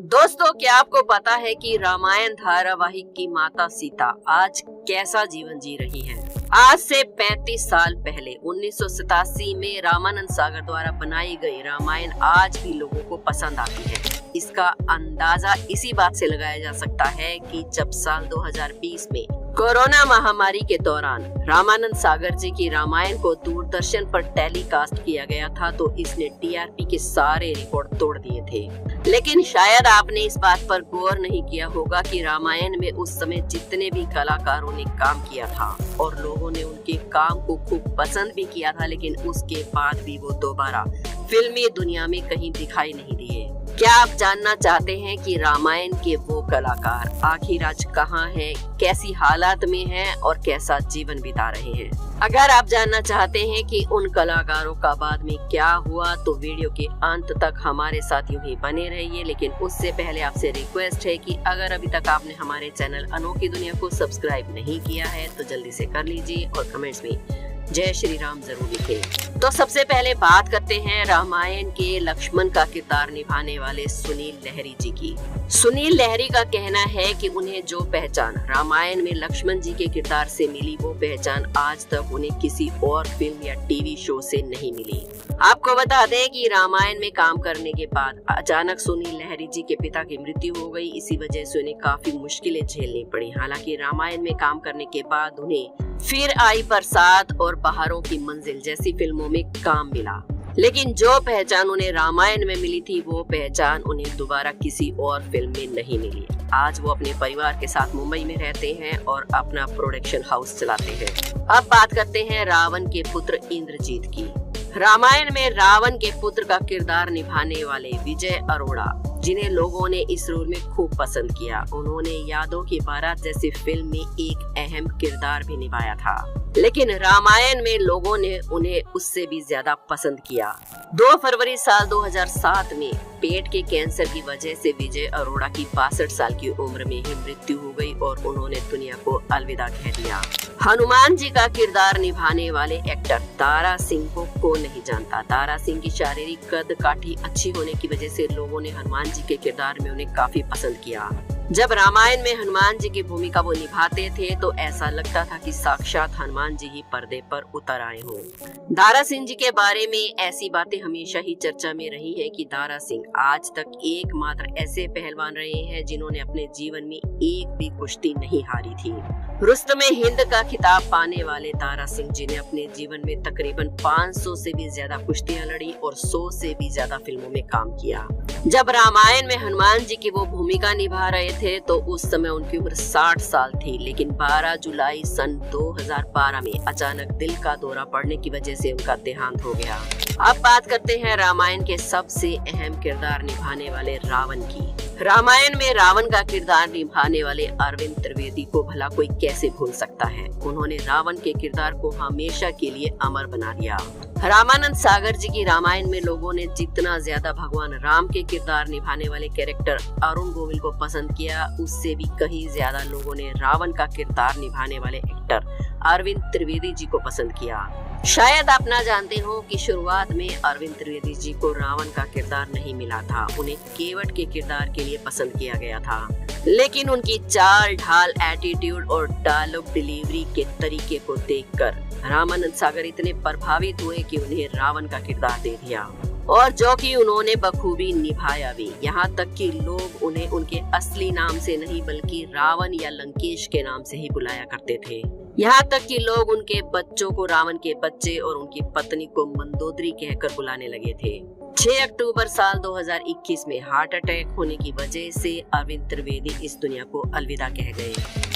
दोस्तों, क्या आपको पता है कि रामायण धारावाहिक की माता सीता आज कैसा जीवन जी रही हैं? आज से 35 साल पहले 1987 में रामानंद सागर द्वारा बनाई गई रामायण आज भी लोगों को पसंद आती है। इसका अंदाजा इसी बात से लगाया जा सकता है कि जब साल 2020 में कोरोना महामारी के दौरान रामानंद सागर जी की रामायण को दूरदर्शन पर टेलीकास्ट किया गया था तो इसने टीआरपी के सारे रिकॉर्ड तोड़ दिए थे। लेकिन शायद आपने इस बात पर गौर नहीं किया होगा कि रामायण में उस समय जितने भी कलाकारों ने काम किया था और लोगों ने उनके काम को खूब पसंद भी किया था, लेकिन उसके बाद भी वो दोबारा फिल्मी दुनिया में कहीं दिखाई नहीं दिए। क्या आप जानना चाहते हैं कि रामायण के वो कलाकार आखिर आज कहाँ हैं, कैसी हालात में हैं और कैसा जीवन बिता रहे हैं? अगर आप जानना चाहते हैं कि उन कलाकारों का बाद में क्या हुआ तो वीडियो के अंत तक हमारे साथ यूं ही बने रहिए। लेकिन उससे पहले आपसे रिक्वेस्ट है कि अगर अभी तक आपने हमारे चैनल अनोखी दुनिया को सब्सक्राइब नहीं किया है तो जल्दी से कर लीजिए और कमेंट्स में जय श्री राम जरूर लिखें। तो सबसे पहले बात करते हैं रामायण के लक्ष्मण का किरदार निभाने वाले सुनील लहरी जी की। सुनील लहरी का कहना है कि उन्हें जो पहचान रामायण में लक्ष्मण जी के किरदार से मिली वो पहचान आज तक उन्हें किसी और फिल्म या टीवी शो से नहीं मिली। आपको बता दें कि रामायण में काम करने के बाद अचानक सुनील लहरी जी के पिता की मृत्यु हो गई। इसी वजह से उन्हें काफी मुश्किलें झेलनी पड़ी। हालांकि रामायण में काम करने के बाद उन्हें फिर आई बरसात और बहारों की मंजिल जैसी फिल्मों में काम मिला, लेकिन जो पहचान उन्हें रामायण में मिली थी वो पहचान उन्हें दोबारा किसी और फिल्म में नहीं मिली। आज वो अपने परिवार के साथ मुंबई में रहते हैं और अपना प्रोडक्शन हाउस चलाते हैं। अब बात करते हैं रावण के पुत्र इंद्रजीत की। रामायण में रावण के पुत्र का किरदार निभाने वाले विजय अरोड़ा, जिन्हें लोगों ने इस रोल में खूब पसंद किया, उन्होंने यादों की बारात जैसी फिल्म में एक अहम किरदार भी निभाया था, लेकिन रामायण में लोगों ने उन्हें उससे भी ज्यादा पसंद किया। 2 फरवरी साल 2007 में पेट के कैंसर की वजह से विजय अरोड़ा की 62 साल की उम्र में ही मृत्यु हो गई और उन्होंने दुनिया को अलविदा कह दिया। हनुमान जी का किरदार निभाने वाले एक्टर दारा सिंह को नहीं जानता। दारा सिंह की शारीरिक कद काठी अच्छी होने की वजह से लोगों ने हनुमान जी के किरदार में उन्हें काफी पसंद किया। जब रामायण में हनुमान जी की भूमिका वो निभाते थे तो ऐसा लगता था कि साक्षात हनुमान जी ही पर्दे पर उतर आए हों। दारा सिंह जी के बारे में ऐसी बातें हमेशा ही चर्चा में रही है कि दारा सिंह आज तक एकमात्र ऐसे पहलवान रहे हैं जिन्होंने अपने जीवन में एक भी कुश्ती नहीं हारी थी। रुस्तमे हिंद का खिताब पाने वाले दारा सिंह जी ने अपने जीवन में तकरीबन 500 से भी ज्यादा कुश्तियां लड़ी और 100 से भी ज्यादा फिल्मों में काम किया। जब रामायण में हनुमान जी की वो भूमिका निभा रहे थे तो उस समय उनकी उम्र 60 साल थी, लेकिन 12 जुलाई सन 2012 में अचानक दिल का दौरा पड़ने की वजह से उनका देहांत हो गया। अब बात करते हैं रामायण के सबसे अहम किरदार निभाने वाले रावण की। रामायण में रावण का किरदार निभाने वाले अरविंद त्रिवेदी को भला कोई कैसे भूल सकता है। उन्होंने रावण के किरदार को हमेशा के लिए अमर बना दिया। रामानंद सागर जी की रामायण में लोगों ने जितना ज्यादा भगवान राम के किरदार निभाने वाले कैरेक्टर अरुण गोविल को पसंद किया, उससे भी कहीं ज्यादा लोगों ने रावण का किरदार निभाने वाले एक्टर अरविंद त्रिवेदी जी को पसंद किया। शायद आप ना जानते हो कि शुरुआत में अरविंद त्रिवेदी जी को रावण का किरदार नहीं मिला था, उन्हें केवट के किरदार के लिए पसंद किया गया था, लेकिन उनकी चाल ढाल, एटीट्यूड और डायलॉग डिलीवरी के तरीके को देखकर रामानंद सागर इतने प्रभावित हुए कि उन्हें रावण का किरदार दे दिया और जो कि उन्होंने बखूबी निभाया भी। यहाँ तक कि लोग उन्हें उनके असली नाम से नहीं बल्कि रावण या लंकेश के नाम से ही बुलाया करते थे। यहाँ तक कि लोग उनके बच्चों को रावण के बच्चे और उनकी पत्नी को मंदोदरी कहकर बुलाने लगे थे। 6 अक्टूबर साल 2021 में हार्ट अटैक होने की वजह से अरविंद त्रिवेदी इस दुनिया को अलविदा कह गए।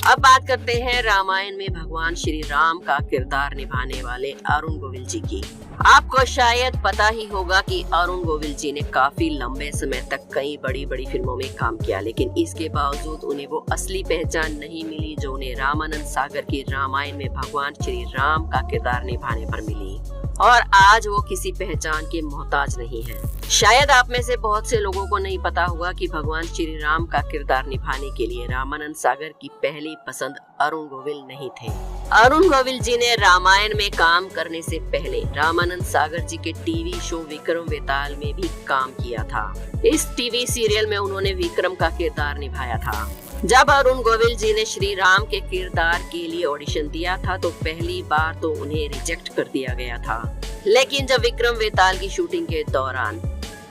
अब बात करते हैं रामायण में भगवान श्री राम का किरदार निभाने वाले अरुण गोविल जी की। आपको शायद पता ही होगा कि अरुण गोविल जी ने काफी लंबे समय तक कई बड़ी बड़ी फिल्मों में काम किया, लेकिन इसके बावजूद उन्हें वो असली पहचान नहीं मिली जो उन्हें रामानंद सागर की रामायण में भगवान श्री राम का किरदार निभाने पर मिली, और आज वो किसी पहचान के मोहताज नहीं है। शायद आप में से बहुत से लोगों को नहीं पता हुआ कि भगवान श्री राम का किरदार निभाने के लिए रामानंद सागर की पहली पसंद अरुण गोविल नहीं थे। अरुण गोविल जी ने रामायण में काम करने से पहले रामानंद सागर जी के टीवी शो विक्रम वेताल में भी काम किया था। इस टीवी सीरियल में उन्होंने विक्रम का किरदार निभाया था। जब अरुण गोविल जी ने श्री राम के किरदार के लिए ऑडिशन दिया था तो पहली बार तो उन्हें रिजेक्ट कर दिया गया था, लेकिन जब विक्रम वेताल की शूटिंग के दौरान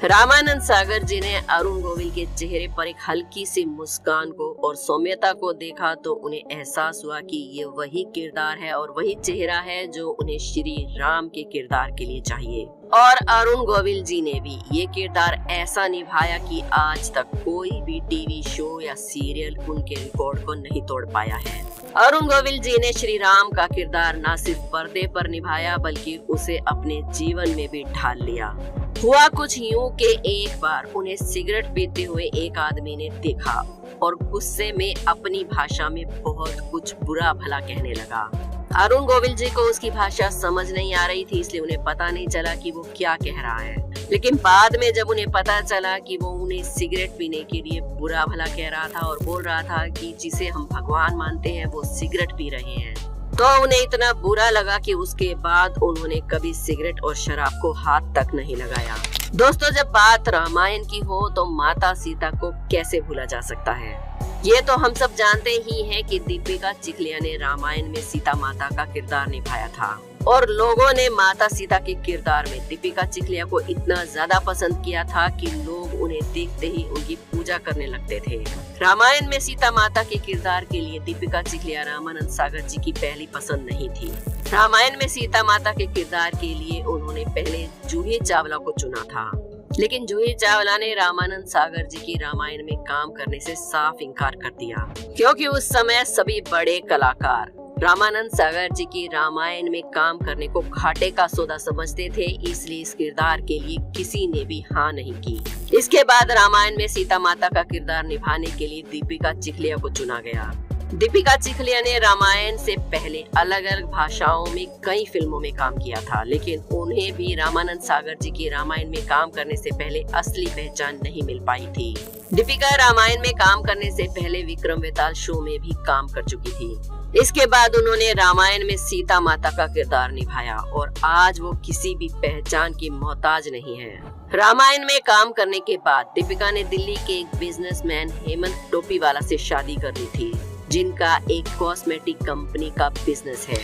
रामानंद सागर जी ने अरुण गोविल के चेहरे पर एक हल्की सी मुस्कान को और सौम्यता को देखा तो उन्हें एहसास हुआ कि ये वही किरदार है और वही चेहरा है जो उन्हें श्री राम के किरदार के लिए चाहिए। और अरुण गोविल जी ने भी ये किरदार ऐसा निभाया कि आज तक कोई भी टीवी शो या सीरियल उनके रिकॉर्ड को नहीं तोड़ पाया है। अरुण गोविल जी ने श्री राम का किरदार न सिर्फ पर्दे पर निभाया बल्कि उसे अपने जीवन में भी ढाल लिया। हुआ कुछ यूं कि एक बार उन्हें सिगरेट पीते हुए एक आदमी ने देखा और गुस्से में अपनी भाषा में बहुत कुछ बुरा भला कहने लगा। अरुण गोविल जी को उसकी भाषा समझ नहीं आ रही थी, इसलिए उन्हें पता नहीं चला कि वो क्या कह रहा है। लेकिन बाद में जब उन्हें पता चला कि वो उन्हें सिगरेट पीने के लिए बुरा भला कह रहा था और बोल रहा था कि जिसे हम भगवान मानते हैं वो सिगरेट पी रहे हैं, तो उन्हें इतना बुरा लगा कि उसके बाद उन्होंने कभी सिगरेट और शराब को हाथ तक नहीं लगाया। दोस्तों, जब बात रामायण की हो तो माता सीता को कैसे भूला जा सकता है। ये तो हम सब जानते ही हैं कि दीपिका चिखलिया ने रामायण में सीता माता का किरदार निभाया था और लोगों ने माता सीता के किरदार में दीपिका चिखलिया को इतना ज्यादा पसंद किया था कि लोग उन्हें देखते ही उनकी पूजा करने लगते थे। रामायण में सीता माता के किरदार के लिए दीपिका चिखलिया रामानंद सागर जी की पहली पसंद नहीं थी। रामायण में सीता माता के किरदार के लिए उन्होंने पहले जूही चावला को चुना था, लेकिन जूही चावला ने रामानंद सागर जी की रामायण में काम करने से साफ इनकार कर दिया, क्योंकि उस समय सभी बड़े कलाकार रामानंद सागर जी की रामायण में काम करने को घाटे का सौदा समझते थे, इसलिए इस किरदार के लिए किसी ने भी हाँ नहीं की। इसके बाद रामायण में सीता माता का किरदार निभाने के लिए दीपिका चिखलिया को चुना गया। दीपिका चिखलिया ने रामायण से पहले अलग अलग भाषाओं में कई फिल्मों में काम किया था, लेकिन उन्हें भी रामानंद सागर जी की रामायण में काम करने से पहले असली पहचान नहीं मिल पाई थी। दीपिका रामायण में काम करने से पहले विक्रम वेताल शो में भी काम कर चुकी थी। इसके बाद उन्होंने रामायण में सीता माता का किरदार निभाया और आज वो किसी भी पहचान की मोहताज नहीं है। रामायण में काम करने के बाद दीपिका ने दिल्ली के एक बिजनेसमैन हेमंत टोपीवाला से शादी कर ली थी, जिनका एक कॉस्मेटिक कंपनी का बिजनेस है।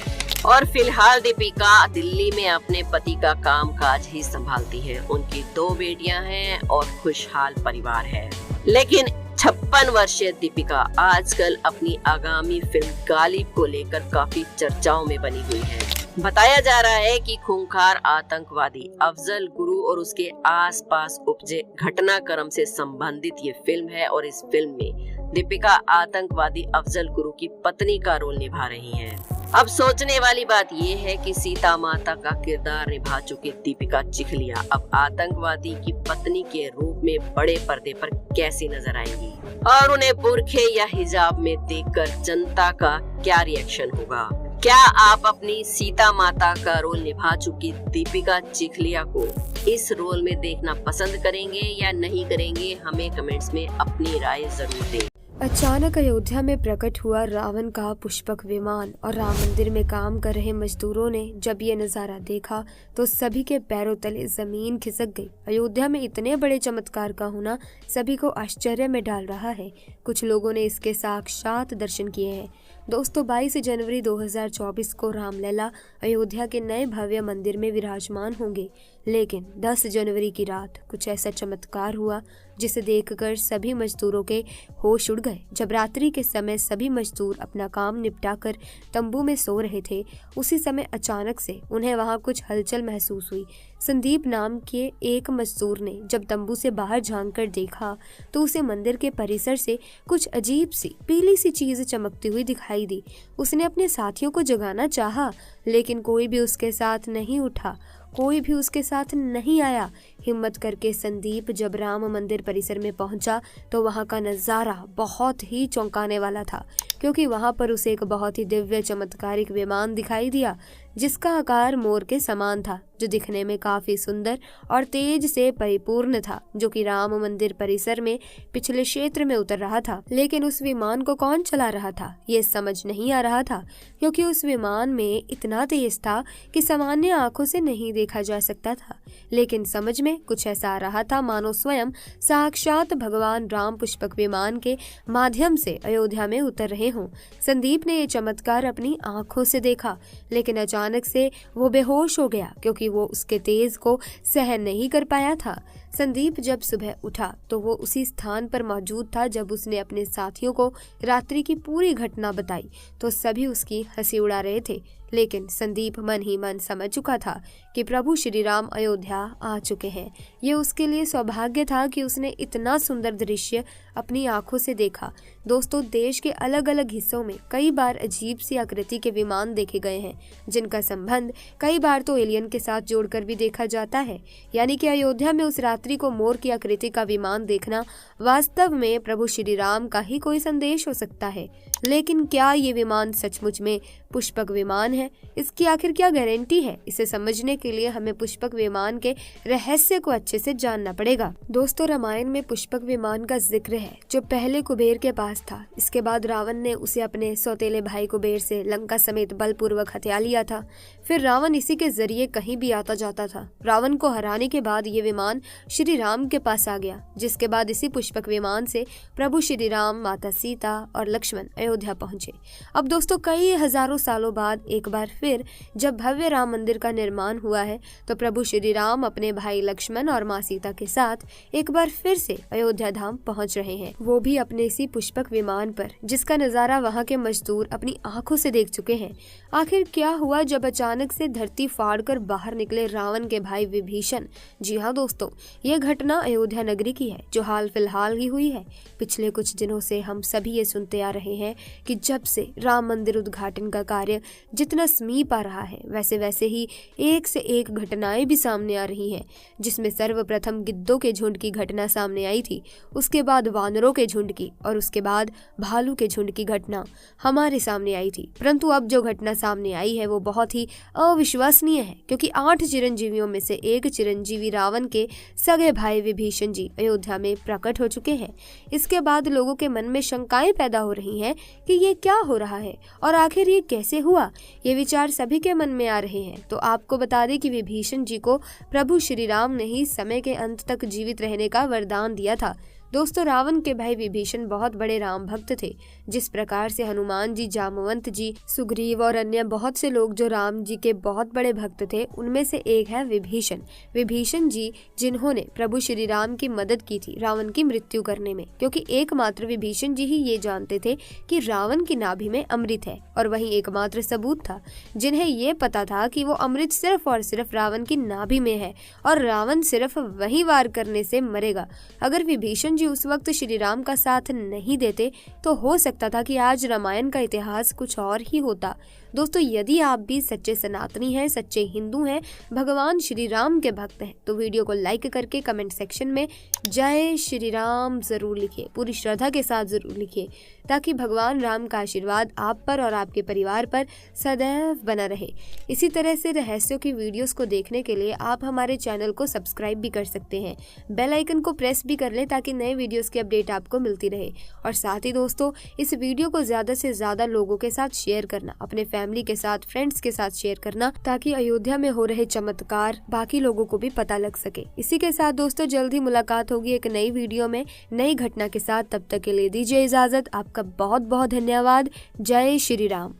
और फिलहाल दीपिका दिल्ली में अपने पति का कामकाज ही संभालती है। उनकी 2 बेटियां हैं और खुशहाल परिवार है। लेकिन 56 वर्षीय दीपिका आजकल अपनी आगामी फिल्म गालिब को लेकर काफी चर्चाओं में बनी हुई है। बताया जा रहा है कि खूंखार आतंकवादी अफजल गुरु और उसके आसपास उपजे घटनाक्रम से संबंधित ये फिल्म है और इस फिल्म में दीपिका आतंकवादी अफजल गुरु की पत्नी का रोल निभा रही हैं। अब सोचने वाली बात ये है कि सीता माता का किरदार निभा चुकी दीपिका चिखलिया अब आतंकवादी की पत्नी के रूप में बड़े पर्दे पर कैसी नजर आएंगी और उन्हें बुर्खे या हिजाब में देखकर जनता का क्या रिएक्शन होगा। क्या आप अपनी सीता माता का रोल निभा चुकी दीपिका चिखलिया को इस रोल में देखना पसंद करेंगे या नहीं करेंगे? हमें कमेंट्स में अपनी राय जरूर दें। अचानक अयोध्या में प्रकट हुआ रावण का पुष्पक विमान और राम मंदिर में काम कर रहे मजदूरों ने जब ये नजारा देखा तो सभी के पैरों तले जमीन खिसक गई। अयोध्या में इतने बड़े चमत्कार का होना सभी को आश्चर्य में डाल रहा है। कुछ लोगों ने इसके साक्षात दर्शन किए हैं। दोस्तों, 22 जनवरी 2024 को रामलला अयोध्या के नए भव्य मंदिर में विराजमान होंगे, लेकिन 10 जनवरी की रात कुछ ऐसा चमत्कार हुआ जिसे देखकर सभी मजदूरों के होश उड़ गए। जब रात्रि के समय सभी मजदूर अपना काम निपटाकर तंबू में सो रहे थे, उसी समय अचानक से उन्हें वहां कुछ हलचल महसूस हुई। संदीप नाम के एक मजदूर ने जब तंबू से बाहर झांककर देखा तो उसे मंदिर के परिसर से कुछ अजीब सी पीली सी चीज चमकती हुई दिखाई दी। उसने अपने साथियों को जगाना चाहा, लेकिन कोई भी उसके साथ नहीं उठा, कोई भी उसके साथ नहीं आया। हिम्मत करके संदीप जब राम मंदिर परिसर में पहुंचा तो वहां का नजारा बहुत ही चौंकाने वाला था, क्योंकि वहां पर उसे एक बहुत ही दिव्य चमत्कारिक विमान दिखाई दिया जिसका आकार मोर के समान था, जो दिखने में काफी सुंदर और तेज से परिपूर्ण था, जो कि राम मंदिर परिसर में पिछले क्षेत्र में उतर रहा था। लेकिन उस विमान को कौन चला रहा था ये समझ नहीं आ रहा था, क्योंकि उस विमान में इतना तेज था कि सामान्य आंखों से नहीं देखा जा सकता था। लेकिन समझ में कुछ ऐसा आ रहा था मानो स्वयं साक्षात भगवान राम पुष्पक विमान के माध्यम से अयोध्या में उतर रहे हों। संदीप ने ये चमत्कार अपनी आंखों से देखा, लेकिन अचानक से वो बेहोश हो गया, क्योंकि वो उसके तेज को सहन नहीं कर पाया था। संदीप जब सुबह उठा तो वो उसी स्थान पर मौजूद था जब उसने अपने साथियों को रात्रि की पूरी घटना बताई तो सभी उसकी हंसी उड़ा रहे थे। लेकिन संदीप मन ही मन समझ चुका था कि प्रभु श्री राम अयोध्या आ चुके हैं। ये उसके लिए सौभाग्य था कि उसने इतना सुंदर दृश्य अपनी आंखों से देखा। दोस्तों, देश के अलग अलग हिस्सों में कई बार अजीब सी आकृति के विमान देखे गए हैं, जिनका संबंध कई बार तो एलियन के साथ जोड़कर भी देखा जाता है। यानी कि अयोध्या में उस रात्रि को मोर की आकृति का विमान देखना वास्तव में प्रभु श्री राम का ही कोई संदेश हो सकता है। लेकिन क्या ये विमान सचमुच में पुष्पक विमान है? इसकी आखिर क्या गारंटी है? इसे समझने के लिए हमें पुष्पक विमान के रहस्य को अच्छे से जानना पड़ेगा। दोस्तों, रामायण में पुष्पक विमान का जिक्र है जो पहले कुबेर के पास था। इसके बाद रावण ने उसे अपने सौतेले भाई कुबेर से लंका समेत बलपूर्वक हथिया लिया था। फिर रावण इसी के जरिए कहीं भी आता जाता था। रावण को हराने के बाद ये विमान श्री राम के पास आ गया, जिसके बाद इसी पुष्पक विमान से प्रभु श्री राम, माता सीता और लक्ष्मण अयोध्या पहुंचे। अब दोस्तों, कई हजारों सालों बाद एक बार फिर जब भव्य राम मंदिर का निर्माण हुआ है तो प्रभु श्री राम अपने भाई लक्ष्मण और माँ सीता के साथ एक बार फिर से अयोध्या धाम पहुंच रहे हैं, वो भी अपने इसी पुष्पक विमान पर, जिसका नजारा वहां के मजदूर अपनी आंखों से देख चुके हैं। आखिर क्या हुआ जब अचानक से धरती फाड़कर बाहर निकले रावण के भाई विभीषण? जी हाँ दोस्तों, ये घटना अयोध्या नगरी की है जो हाल फिलहाल ही हुई है। पिछले कुछ दिनों से हम सभी ये सुनते आ रहे हैं कि जब से राम मंदिर उद्घाटन का कार्य जितना समीप आ रहा है, वैसे वैसे ही एक से एक घटनाएं भी सामने आ रही हैं, जिसमें सर्वप्रथम गिद्धों के झुंड की घटना सामने आई थी, उसके बाद वानरों के झुंड की और उसके बाद भालू के झुंड की घटना हमारे सामने आई थी। परंतु अब जो घटना सामने आई है वो बहुत ही अविश्वसनीय है, क्योंकि 8 चिरंजीवियों में से एक चिरंजीवी रावण के सगे भाई विभीषण जी अयोध्या में प्रकट हो चुके हैं। इसके बाद लोगों के मन में शंकाएं पैदा हो रही हैं कि ये क्या हो रहा है और आखिर ये कैसे हुआ। ये विचार सभी के मन में आ रहे हैं। तो आपको बता दें कि विभीषण जी को प्रभु श्री राम ने ही समय के अंत तक जीवित रहने का वरदान दिया था। दोस्तों, रावण के भाई विभीषण बहुत बड़े राम भक्त थे। जिस प्रकार से हनुमान जी, जामवंत जी, सुग्रीव और अन्य बहुत से लोग जो राम जी के बहुत बड़े भक्त थे, उनमें से एक है विभीषण। विभीषण जी जिन्होंने प्रभु श्री राम की मदद की थी रावण की मृत्यु करने में, क्योंकि एकमात्र विभीषण जी ही ये जानते थे कि रावण की नाभि में अमृत है, और वही एकमात्र सबूत था जिन्हें ये पता था कि वो अमृत सिर्फ और सिर्फ रावण की नाभि में है और रावण सिर्फ वही वार करने से मरेगा। अगर विभीषण जी उस वक्त श्री राम का साथ नहीं देते तो हो सकता था कि आज रामायण का इतिहास कुछ और ही होता। दोस्तों, यदि आप भी सच्चे सनातनी हैं, सच्चे हिंदू हैं, भगवान श्री राम के भक्त हैं, तो वीडियो को लाइक करके कमेंट सेक्शन में जय श्री राम जरूर लिखिए, पूरी श्रद्धा के साथ जरूर लिखिए, ताकि भगवान राम का आशीर्वाद आप पर और आपके परिवार पर सदैव बना रहे। इसी तरह से रहस्यों की वीडियोस को देखने के लिए आप हमारे चैनल को सब्सक्राइब भी कर सकते हैं। बेल आइकन को प्रेस भी कर लें ताकि नए वीडियोस की अपडेट आपको मिलती रहे। और साथ ही दोस्तों, इस वीडियो को ज्यादा से ज्यादा लोगों के साथ शेयर करना, अपने फैमिली के साथ, फ्रेंड्स के साथ शेयर करना, ताकि अयोध्या में हो रहे चमत्कार बाकी लोगों को भी पता लग सके। इसी के साथ दोस्तों, जल्द ही मुलाकात होगी एक नई वीडियो में नई घटना के साथ। तब तक के लिए दीजिए इजाजत। आपका बहुत बहुत धन्यवाद। जय श्री राम।